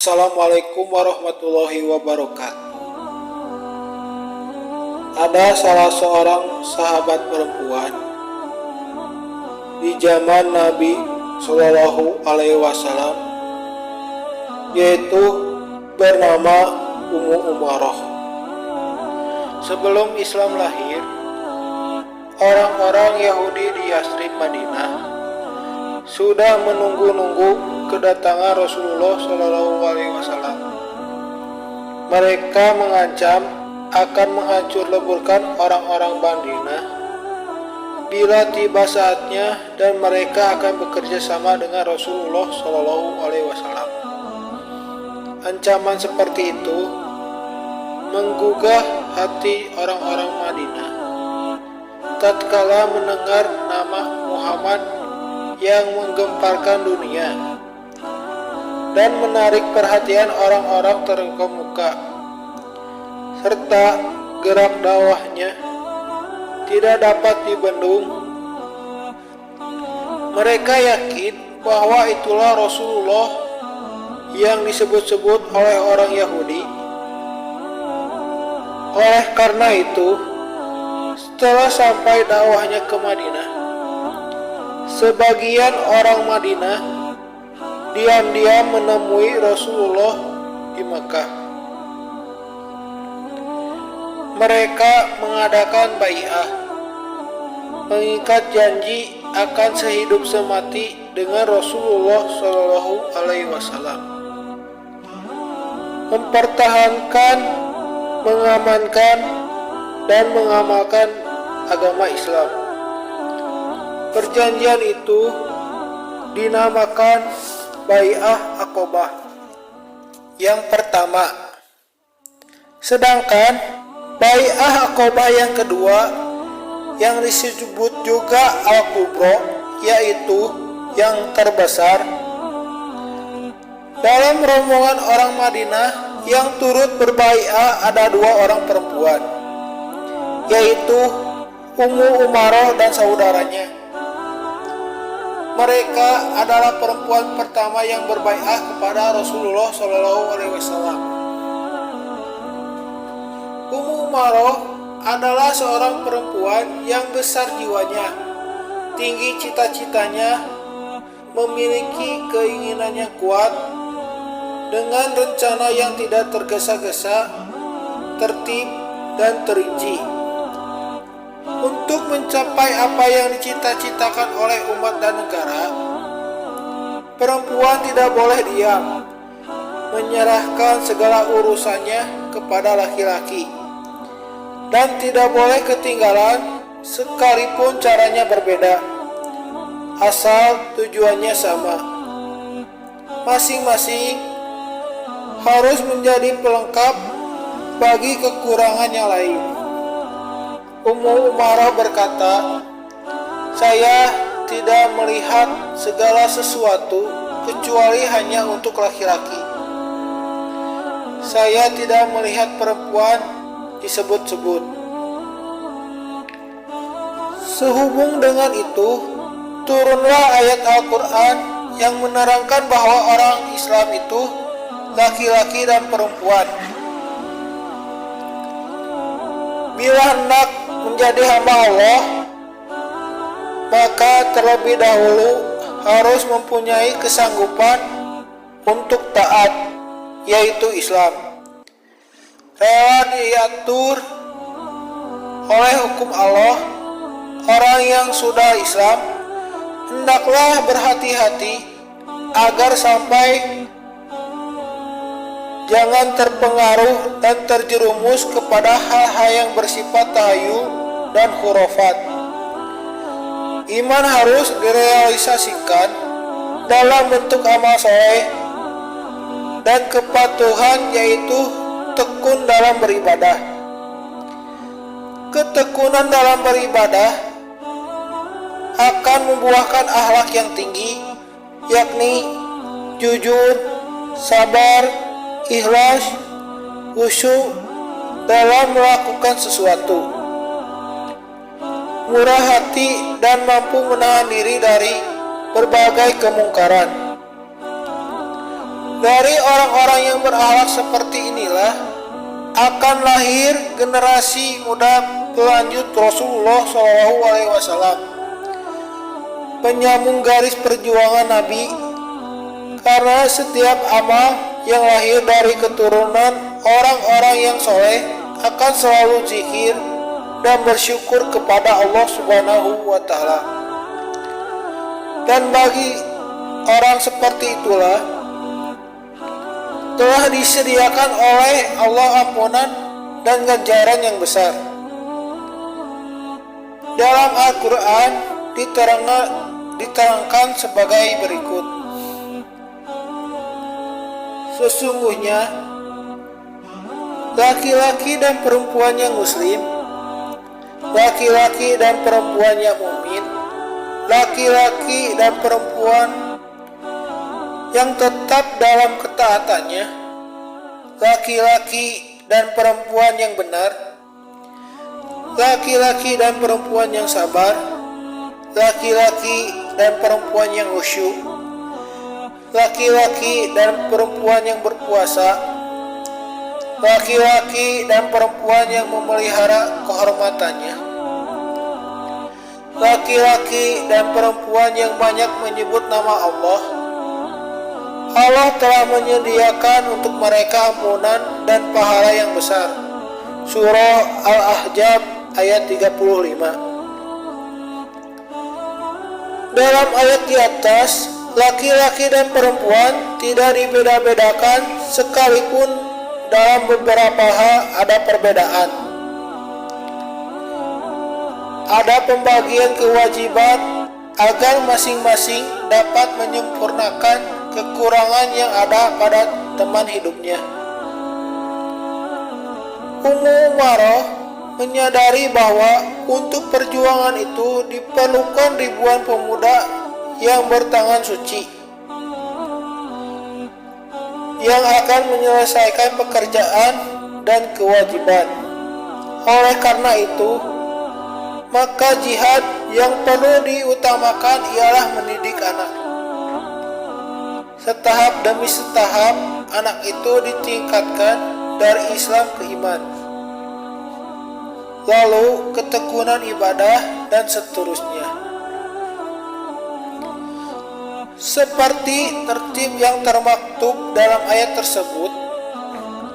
Assalamualaikum warahmatullahi wabarakatuh. Ada salah seorang sahabat perempuan di zaman Nabi Shallallahu Alaihi Wasallam, yaitu bernama Ummu Umaroh. Sebelum Islam lahir, orang-orang Yahudi di Yasrib, Madinah sudah menunggu-nunggu kedatangan Rasulullah Shallallahu Alaihi Wasallam. Mereka mengancam akan menghancur leburkan orang-orang Madinah bila tiba saatnya, dan mereka akan bekerja sama dengan Rasulullah Shallallahu Alaihi Wasallam. Ancaman seperti itu menggugah hati orang-orang Madinah tatkala mendengar nama Muhammad yang menggemparkan dunia dan menarik perhatian orang-orang terkemuka, serta gerak dakwahnya tidak dapat dibendung. Mereka yakin bahwa itulah Rasulullah yang disebut-sebut oleh orang Yahudi. Oleh karena itu, setelah sampai dakwahnya ke Madinah, sebagian orang Madinah diam-diam menemui Rasulullah di Makkah. Mereka mengadakan bai'ah, mengikat janji akan sehidup semati dengan Rasulullah Shallallahu Alaihi Wasallam, mempertahankan, mengamankan, dan mengamalkan agama Islam. Perjanjian itu dinamakan Bai'ah Aqobah yang pertama. Sedangkan Bai'ah Aqobah yang kedua, yang disebut juga Al-Kubro, yaitu yang terbesar. Dalam rombongan orang Madinah yang turut berbai'ah ada dua orang perempuan, yaitu Ummu Umaroh dan saudaranya. Mereka adalah perempuan pertama yang berbai'ah kepada Rasulullah Shallallahu Alaihi Wasallam. Ummu Umaroh adalah seorang perempuan yang besar jiwanya, tinggi cita-citanya, memiliki keinginan yang kuat, dengan rencana yang tidak tergesa-gesa, tertib, dan terinci. Untuk mencapai apa yang dicita-citakan oleh umat dan negara, perempuan tidak boleh diam, menyerahkan segala urusannya kepada laki-laki, dan tidak boleh ketinggalan sekalipun caranya berbeda, asal tujuannya sama. Masing-masing harus menjadi pelengkap bagi kekurangan yang lain. Ummu Umaroh berkata, "Saya tidak melihat segala sesuatu kecuali hanya untuk laki-laki. Saya tidak melihat perempuan disebut-sebut." Sehubung dengan itu, turunlah ayat Al-Quran yang menerangkan bahwa orang Islam itu laki-laki dan perempuan. Bila hendak menjadi hamba Allah, maka terlebih dahulu harus mempunyai kesanggupan untuk taat, yaitu Islam. Rela diatur oleh hukum Allah. Orang yang sudah Islam hendaklah berhati-hati agar sampai jangan terpengaruh dan terjerumus kepada hal-hal yang bersifat tahayul dan khurafat. Iman harus direalisasikan dalam bentuk amal soleh dan kepatuhan, yaitu tekun dalam beribadah. Ketekunan dalam beribadah akan membuahkan akhlak yang tinggi, yakni jujur, sabar, ikhlas, khusyuk dalam melakukan sesuatu, murah hati, dan mampu menahan diri dari berbagai kemungkaran. Dari orang-orang yang berakhlak seperti inilah akan lahir generasi muda pelanjut Rasulullah SAW, penyambung garis perjuangan Nabi, karena setiap amal yang lahir dari keturunan orang-orang yang soleh akan selalu zikir dan bersyukur kepada Allah Subhanahu wa Ta'ala. Dan bagi orang seperti itulah telah disediakan oleh Allah ampunan dan ganjaran yang besar. Dalam Al-Quran diterangkan sebagai berikut. Sesungguhnya laki-laki dan perempuan yang muslim, laki-laki dan perempuan yang mukmin, laki-laki dan perempuan yang tetap dalam ketaatannya, laki-laki dan perempuan yang benar, laki-laki dan perempuan yang sabar, laki-laki dan perempuan yang khusyuk, laki-laki dan perempuan yang berpuasa, laki-laki dan perempuan yang memelihara kehormatannya, laki-laki dan perempuan yang banyak menyebut nama Allah. Allah telah menyediakan untuk mereka ampunan dan pahala yang besar. Surah Al-Ahzab ayat 35. Dalam ayat di atas, laki-laki dan perempuan tidak dibeda-bedakan, sekalipun dalam beberapa hal ada perbedaan. Ada pembagian kewajiban agar masing-masing dapat menyempurnakan kekurangan yang ada pada teman hidupnya. Ummu Umarah menyadari bahwa untuk perjuangan itu diperlukan ribuan pemuda yang bertangan suci, yang akan menyelesaikan pekerjaan dan kewajiban. Oleh karena itu, maka jihad yang perlu diutamakan ialah mendidik anak. Setahap demi setahap, anak itu ditingkatkan dari Islam ke iman, lalu ketekunan ibadah, dan seterusnya. Seperti tertib yang termaktub dalam ayat tersebut,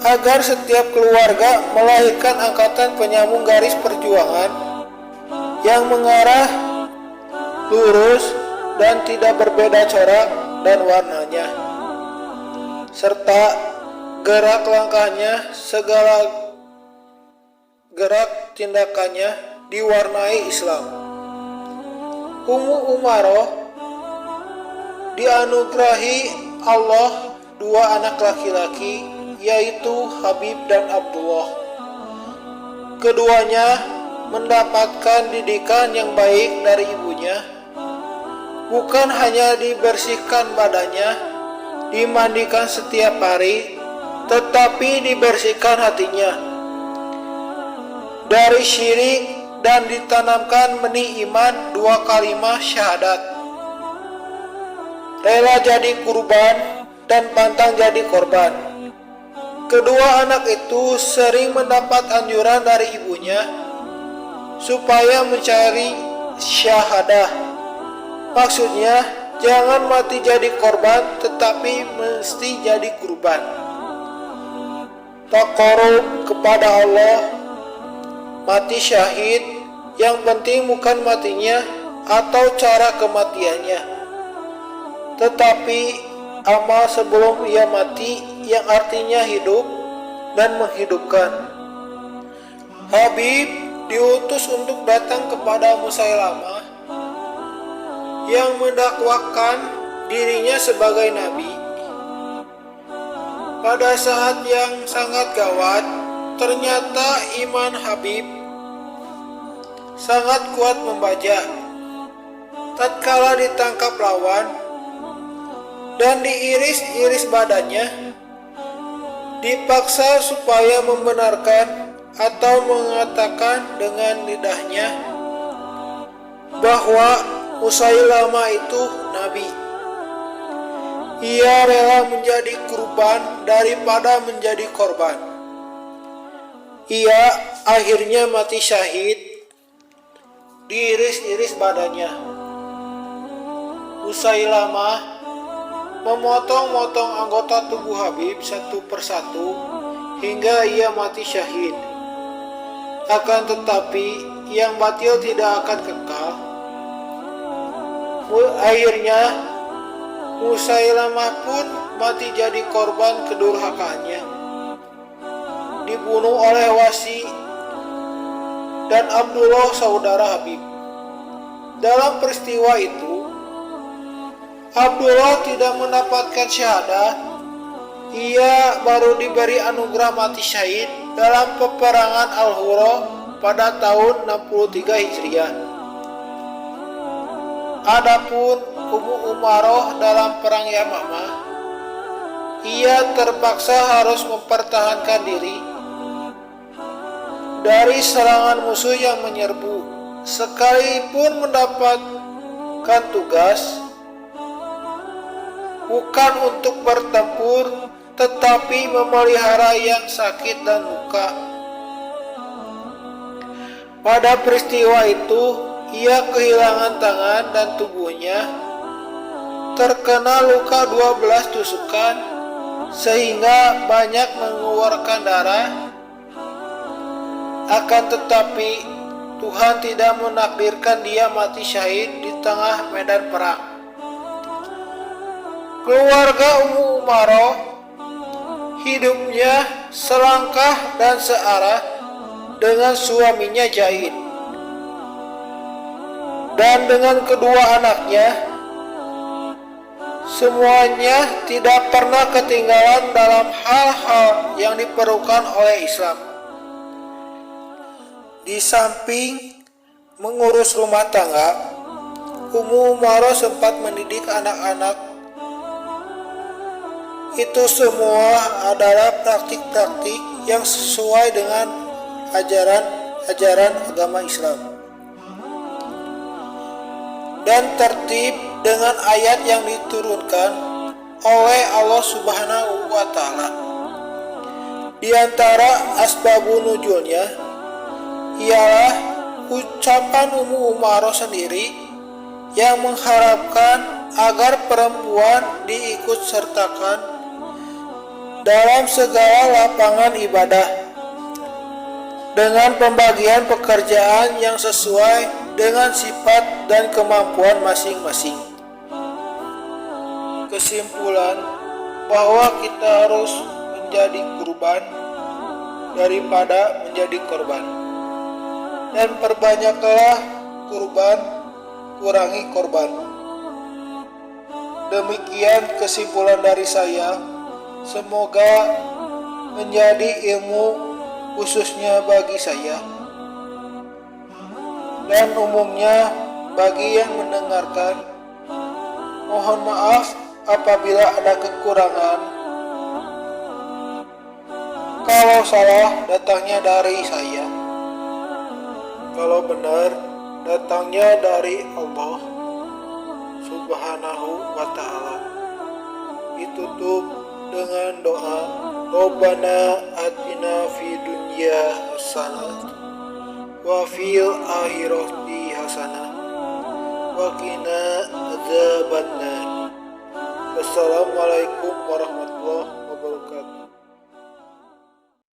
agar setiap keluarga melahirkan angkatan penyambung garis perjuangan yang mengarah lurus dan tidak berbeda corak dan warnanya, serta gerak langkahnya, segala gerak tindakannya diwarnai Islam. Ummu Umarah dianugerahi Allah dua anak laki-laki, yaitu Habib dan Abdullah. Keduanya mendapatkan didikan yang baik dari ibunya. Bukan hanya dibersihkan badannya, dimandikan setiap hari, tetapi dibersihkan hatinya dari syirik dan ditanamkan benih iman dua kalimat syahadat. Rela jadi kurban dan pantang jadi korban. Kedua anak itu sering mendapat anjuran dari ibunya supaya mencari syahadah. Maksudnya, jangan mati jadi korban, tetapi mesti jadi kurban. Taqarrub kepada Allah, mati syahid, yang penting bukan matinya atau cara kematiannya, tetapi amal sebelum ia mati, yang artinya hidup dan menghidupkan. Habib diutus untuk datang kepada Musailamah yang mendakwakan dirinya sebagai nabi. Pada saat yang sangat gawat, ternyata iman Habib sangat kuat membajak. Tatkala ditangkap lawan dan diiris-iris badannya, dipaksa supaya membenarkan atau mengatakan dengan lidahnya bahwa Musailamah itu nabi. Ia rela menjadi kurban daripada menjadi korban. Ia akhirnya mati syahid, diiris-iris badannya. Musailamah memotong-motong anggota tubuh Habib satu persatu hingga ia mati syahid. Akan tetapi yang batil tidak akan kekal. Akhirnya Musailamah pun mati jadi korban kedurhakaannya, dibunuh oleh Wasi dan Abdullah saudara Habib. Dalam peristiwa itu, Abdullah tidak mendapatkan syahadah. Ia baru diberi anugerah mati syahid dalam peperangan Al-Hura pada tahun 63 Hijriah. Adapun Ummu Umaroh dalam perang Yamamah, ia terpaksa harus mempertahankan diri dari serangan musuh yang menyerbu. Sekalipun mendapatkan tugas bukan untuk bertempur, tetapi memelihara yang sakit dan luka. Pada peristiwa itu, ia kehilangan tangan dan tubuhnya terkena luka 12 tusukan sehingga banyak mengeluarkan darah. Akan tetapi Tuhan tidak menakdirkan dia mati syahid di tengah medan perang. Keluarga Ummu Umaroh hidupnya selangkah dan searah dengan suaminya Zaid dan dengan kedua anaknya. Semuanya tidak pernah ketinggalan dalam hal-hal yang diperlukan oleh Islam. Di samping mengurus rumah tangga, Ummu Umaroh sempat mendidik anak-anak. Itu semua adalah praktik-praktik yang sesuai dengan ajaran agama Islam dan tertib dengan ayat yang diturunkan oleh Allah Subhanahu wa Ta'ala. Di antara asbabun nuzulnya ialah ucapan Ummu Umaroh sendiri yang mengharapkan agar perempuan diikut sertakan dalam segala lapangan ibadah dengan pembagian pekerjaan yang sesuai dengan sifat dan kemampuan masing-masing. Kesimpulan bahwa kita harus menjadi kurban daripada menjadi korban, dan perbanyaklah kurban, kurangi korban. Demikian kesimpulan dari saya. Semoga menjadi ilmu khususnya bagi saya dan umumnya bagi yang mendengarkan. Mohon maaf apabila ada kekurangan. Kalau salah, datangnya dari saya. Kalau benar, datangnya dari Allah Subhanahu wa Ta'ala. Ditutup dengan doa, Rabbana atina fid dunya hasanah wa fil akhirati hasanah wa qina adzabannar. Wassalamualaikum warahmatullahi